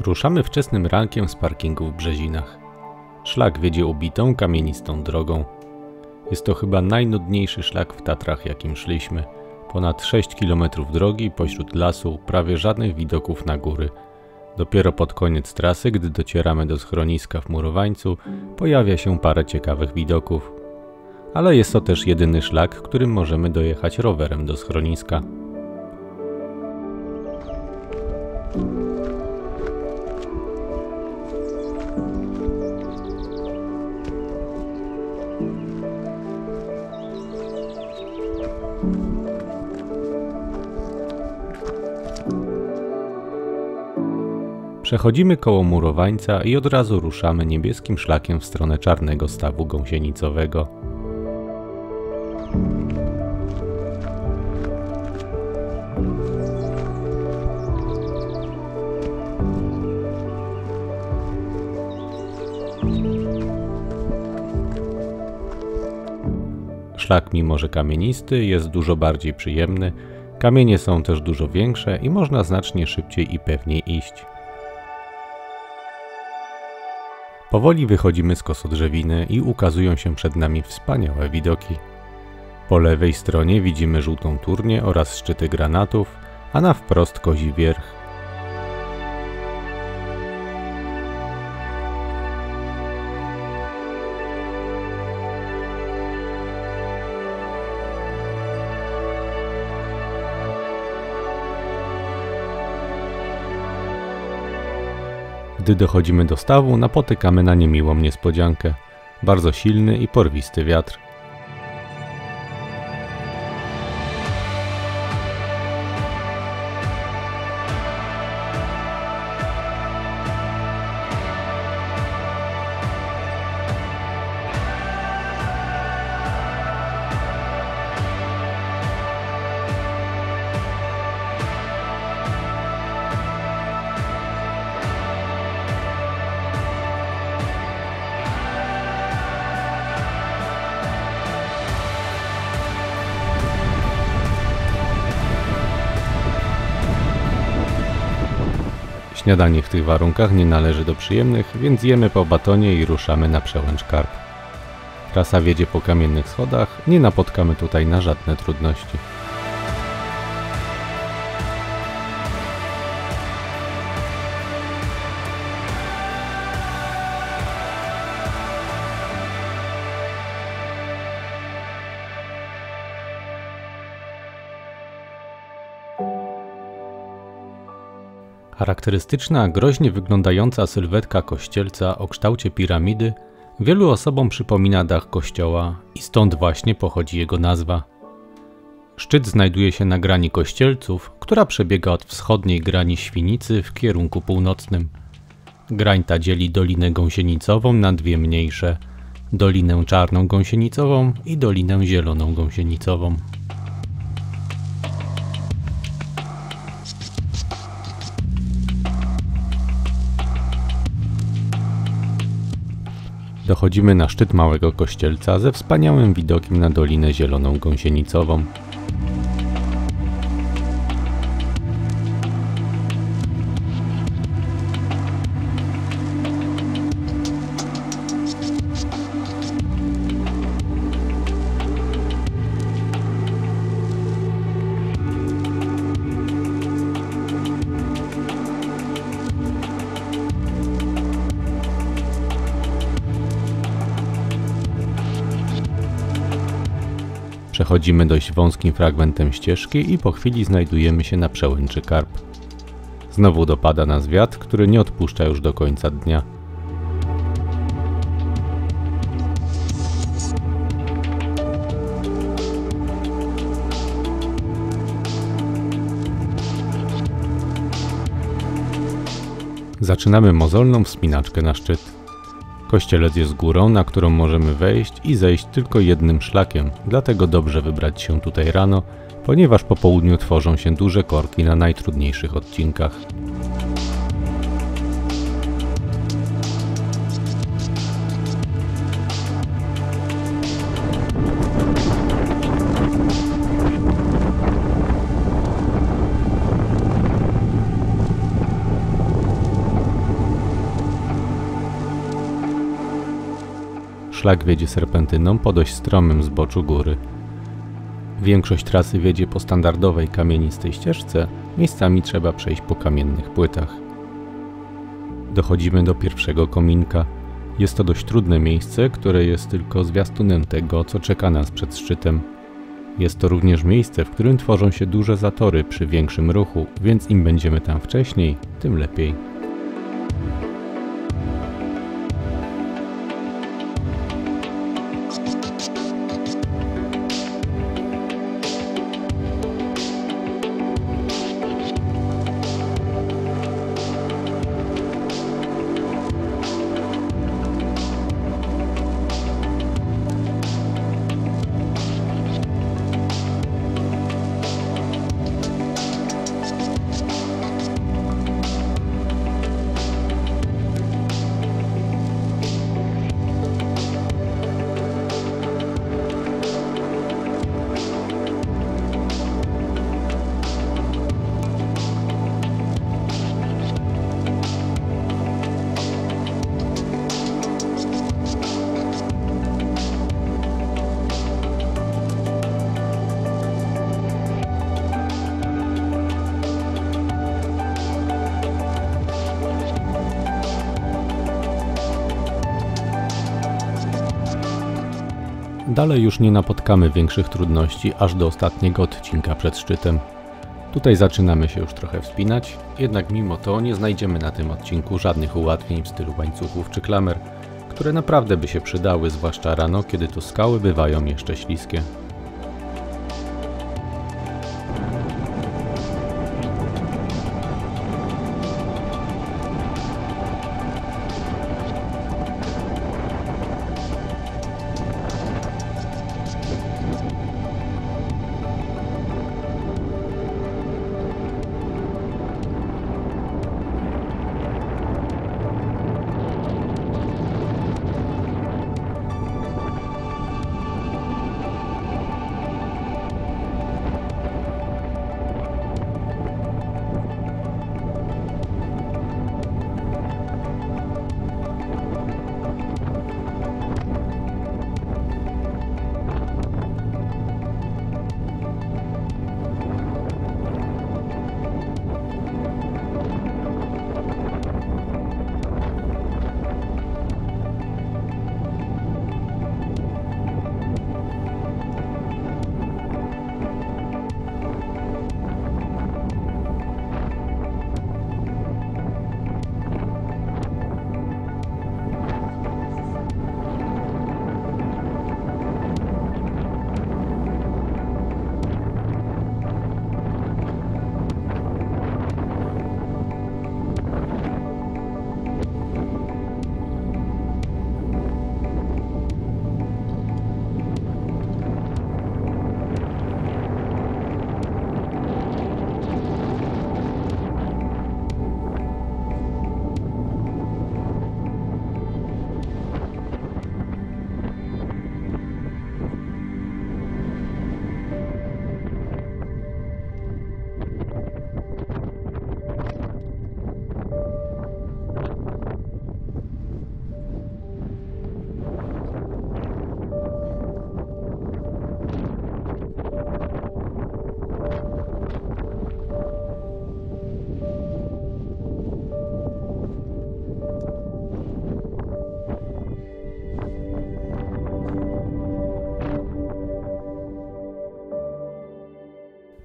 Ruszamy wczesnym rankiem z parkingu w Brzezinach. Szlak wiedzie ubitą, kamienistą drogą. Jest to chyba najnudniejszy szlak w Tatrach, jakim szliśmy. Ponad 6 km drogi pośród lasu, prawie żadnych widoków na góry. Dopiero pod koniec trasy, gdy docieramy do schroniska w Murowańcu, pojawia się parę ciekawych widoków. Ale jest to też jedyny szlak, którym możemy dojechać rowerem do schroniska. Przechodzimy koło Murowańca i od razu ruszamy niebieskim szlakiem w stronę Czarnego Stawu Gąsienicowego. Szlak, mimo że kamienisty, jest dużo bardziej przyjemny, kamienie są też dużo większe i można znacznie szybciej i pewniej iść. Powoli wychodzimy z kosodrzewiny i ukazują się przed nami wspaniałe widoki. Po lewej stronie widzimy żółtą turnię oraz szczyty granatów, a na wprost Kozi Wierch. Gdy dochodzimy do stawu, napotykamy na niemiłą niespodziankę. Bardzo silny i porwisty wiatr. Śniadanie w tych warunkach nie należy do przyjemnych, więc jemy po batonie i ruszamy na przełęcz Karp. Trasa wiedzie po kamiennych schodach, nie napotkamy tutaj na żadne trudności. Charakterystyczna, groźnie wyglądająca sylwetka kościelca o kształcie piramidy wielu osobom przypomina dach kościoła i stąd właśnie pochodzi jego nazwa. Szczyt znajduje się na grani Kościelców, która przebiega od wschodniej grani Świnicy w kierunku północnym. Grań ta dzieli Dolinę Gąsienicową na dwie mniejsze: Dolinę Czarną Gąsienicową i Dolinę Zieloną Gąsienicową. Dochodzimy na szczyt Małego Kościelca ze wspaniałym widokiem na Dolinę Zieloną Gąsienicową. Przechodzimy dość wąskim fragmentem ścieżki i po chwili znajdujemy się na przełęczy Karp. Znowu dopada nas wiatr, który nie odpuszcza już do końca dnia. Zaczynamy mozolną wspinaczkę na szczyt. Kościelec jest górą, na którą możemy wejść i zejść tylko jednym szlakiem, dlatego dobrze wybrać się tutaj rano, ponieważ po południu tworzą się duże korki na najtrudniejszych odcinkach. szlak wiedzie serpentyną po dość stromym zboczu góry. Większość trasy wiedzie po standardowej kamienistej ścieżce, miejscami trzeba przejść po kamiennych płytach. Dochodzimy do pierwszego kominka. Jest to dość trudne miejsce, które jest tylko zwiastunem tego, co czeka nas przed szczytem. Jest to również miejsce, w którym tworzą się duże zatory przy większym ruchu, więc im będziemy tam wcześniej, tym lepiej. Dalej już nie napotkamy większych trudności aż do ostatniego odcinka przed szczytem. Tutaj zaczynamy się już trochę wspinać, jednak mimo to nie znajdziemy na tym odcinku żadnych ułatwień w stylu łańcuchów czy klamer, które naprawdę by się przydały, zwłaszcza rano, kiedy to skały bywają jeszcze śliskie.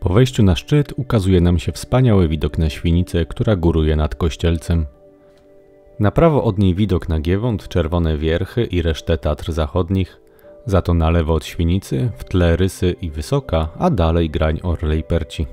Po wejściu na szczyt ukazuje nam się wspaniały widok na Świnicę, która góruje nad Kościelcem. Na prawo od niej widok na Giewont, Czerwone Wierchy i resztę Tatr Zachodnich, za to na lewo od Świnicy, w tle Rysy i Wysoka, a dalej Grań, Orle i Perci.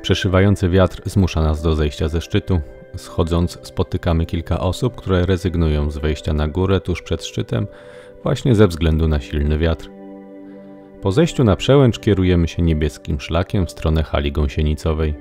Przeszywający wiatr zmusza nas do zejścia ze szczytu. Schodząc spotykamy kilka osób, które rezygnują z wejścia na górę tuż przed szczytem, właśnie ze względu na silny wiatr. Po zejściu na przełęcz kierujemy się niebieskim szlakiem w stronę hali gąsienicowej.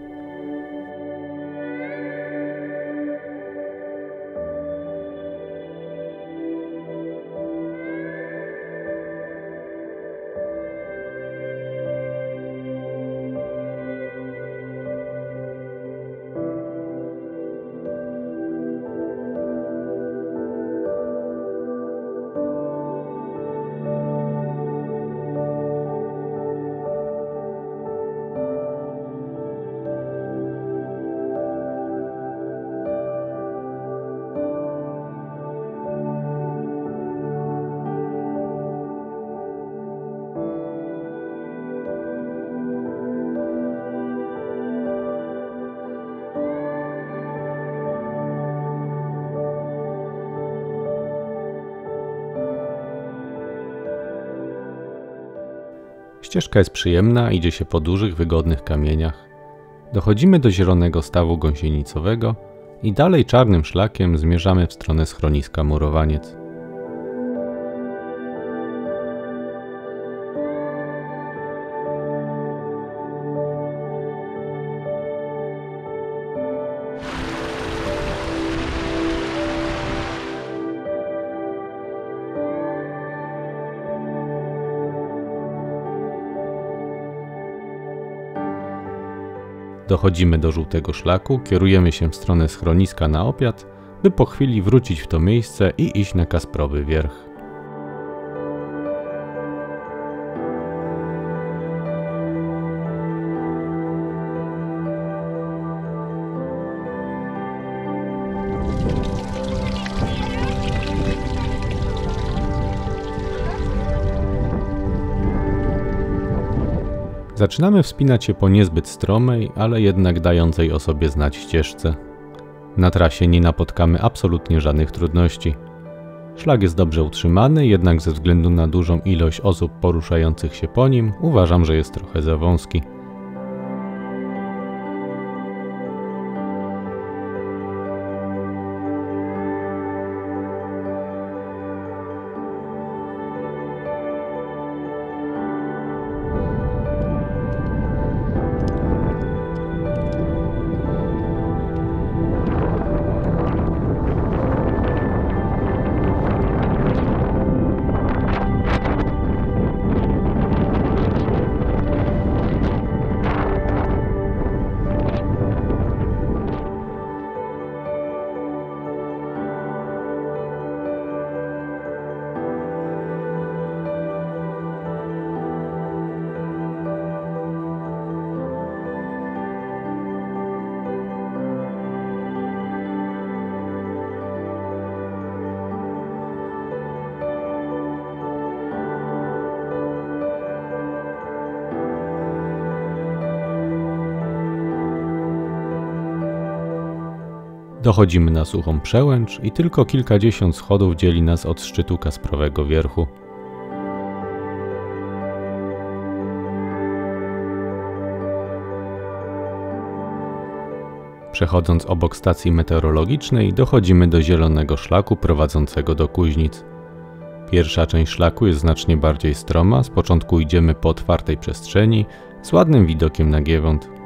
Ścieżka jest przyjemna, idzie się po dużych, wygodnych kamieniach. Dochodzimy do zielonego stawu gąsienicowego i dalej czarnym szlakiem zmierzamy w stronę schroniska Murowaniec. Dochodzimy do żółtego szlaku, kierujemy się w stronę schroniska na obiad, by po chwili wrócić w to miejsce i iść na Kasprowy Wierch. Zaczynamy wspinać się po niezbyt stromej, ale jednak dającej o sobie znać ścieżce. Na trasie nie napotkamy absolutnie żadnych trudności. Szlak jest dobrze utrzymany, jednak ze względu na dużą ilość osób poruszających się po nim, uważam, że jest trochę za wąski. Dochodzimy na suchą przełęcz i tylko kilkadziesiąt schodów dzieli nas od szczytu Kasprowego Wierchu. Przechodząc obok stacji meteorologicznej, dochodzimy do zielonego szlaku prowadzącego do Kuźnic. Pierwsza część szlaku jest znacznie bardziej stroma, z początku idziemy po otwartej przestrzeni z ładnym widokiem na Giewont.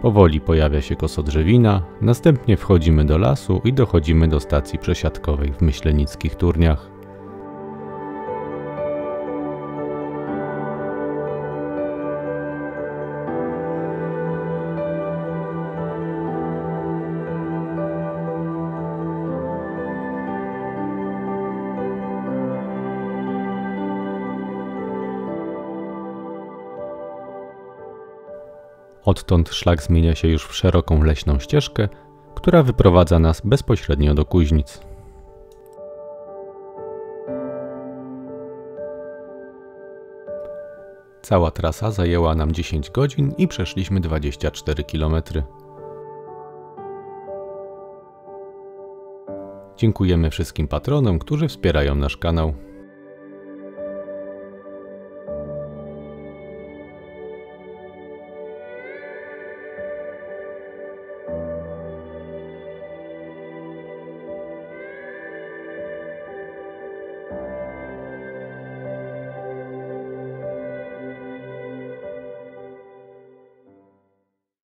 Powoli pojawia się kosodrzewina, następnie wchodzimy do lasu i dochodzimy do stacji przesiadkowej w Myślenickich Turniach. Odtąd szlak zmienia się już w szeroką leśną ścieżkę, która wyprowadza nas bezpośrednio do Kuźnic. Cała trasa zajęła nam 10 godzin i przeszliśmy 24 km. Dziękujemy wszystkim patronom, którzy wspierają nasz kanał.